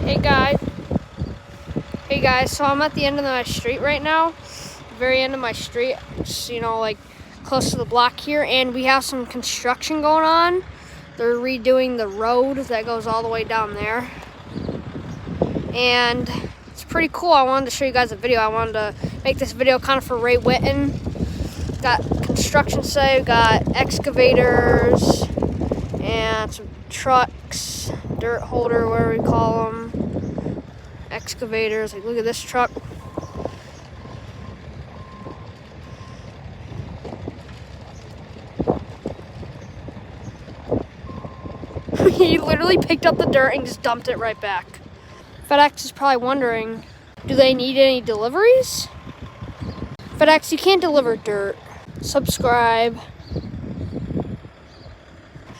Hey guys. Hey guys, so I'm at the end of my street right now. Very end of my street. Just, like close to the block here, and we have some construction going on. They're redoing the road that goes all the way down there. And it's pretty cool. I wanted to show you guys a video. I wanted to make this video kind of for Ray Witten. Got construction site, got excavators, and some trucks, dirt holder, whatever we call them. Excavators, like look at this truck. He literally picked up the dirt and just dumped it right back. FedEx is probably wondering, do they need any deliveries? FedEx, you can't deliver dirt. Subscribe.